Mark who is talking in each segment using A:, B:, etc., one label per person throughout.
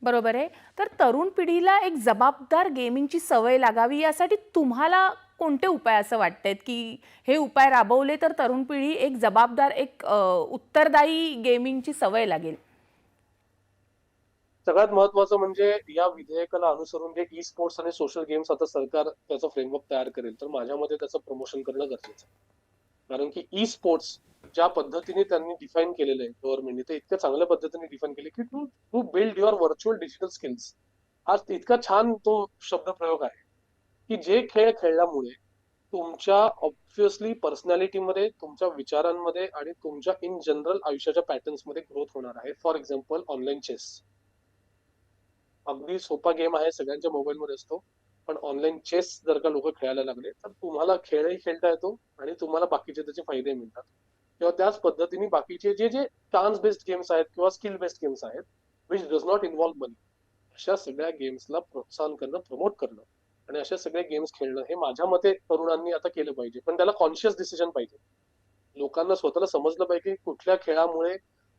A: बरोबर आहे. तर तरुण पिढीला एक जबाबदार गेमिंगची सवय लागावी यासाठी तुम्हाला कोणते उपाय असं वाटतायत, की हे उपाय राबवले तर तरुण पिढी एक जबाबदार उत्तरदायी गेमिंगची सवय लागेल?
B: सगळ्यात महत्त्वाचं म्हणजे या विधेयकाला अनुसरून जे ई स्पोर्ट्स आणि सोशल गेम्स आता सरकार त्याचं फ्रेमवर्क तयार करेल, तर माझ्या मते त्याचं प्रमोशन करणं गरजेचं आहे. कारण की ई स्पोर्ट्स ज्या पद्धतीने त्यांनी डिफाईन केलेलं आहे गव्हर्नमेंटने, ते इतक्या चांगल्या पद्धतीने डिफाईन केले की to to build your virtual digital skills. आज इतका छान तो शब्दप्रयोग आहे की जे खेळ खेळल्यामुळे तुमच्या ऑब्व्हियसली पर्सनॅलिटीमध्ये, तुमच्या विचारांमध्ये आणि तुमच्या इन जनरल आयुष्याच्या पॅटर्न्समध्ये ग्रोथ होणार आहे. For example online chess. अगदी सोपा गेम आहे, सगळ्यांच्या मोबाईलमध्ये असतो. पण ऑनलाईन चेस जर का लोक खेळायला लागले तर तुम्हाला खेळही खेळता येतो आणि तुम्हाला बाकीचे त्याचे फायदे मिळतात. किंवा त्याच पद्धतीने बाकीचे जे जे चान्स बेस्ड गेम्स आहेत किंवा स्किल बेस्ड गेम्स आहेत, विच डज नॉट इन्व्हॉल्व मनी, अशा सगळ्या गेम्सला प्रोत्साहन करणं, प्रमोट करणं आणि अशा सगळे गेम्स खेळणं हे माझ्या मते तरुणांनी आता केलं पाहिजे. पण त्याला कॉन्शियस डिसिजन पाहिजे. लोकांना स्वतःला समजलं पाहिजे की कुठल्या खेळामुळे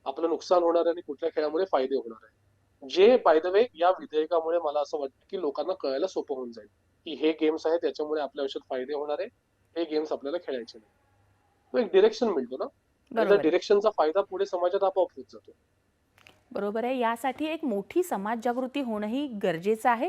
B: आपलं नुकसान होणार आहे आणि कुठल्या खेळामुळे फायदे होणार आहे. जे बाय द वे या विधेयकामुळे मला असं वाटतं की लोकांना कळायला सोपं होऊन जाईल की हे गेम्स आहेत त्याच्यामुळे आपल्या आयुष्यात फायदे होणार आहे, हे गेम्स आपल्याला खेळायचे नाही. तो एक डिरेक्शन मिळतो ना. आणि त्या
A: बरोबर आहे.
B: डिरेक्शनचा फायदा पुढे समाजात आपोआप होत जातो.
A: बरोबर आहे. यासाठी एक मोठी समाज जागृती होणंही गरजेचं आहे.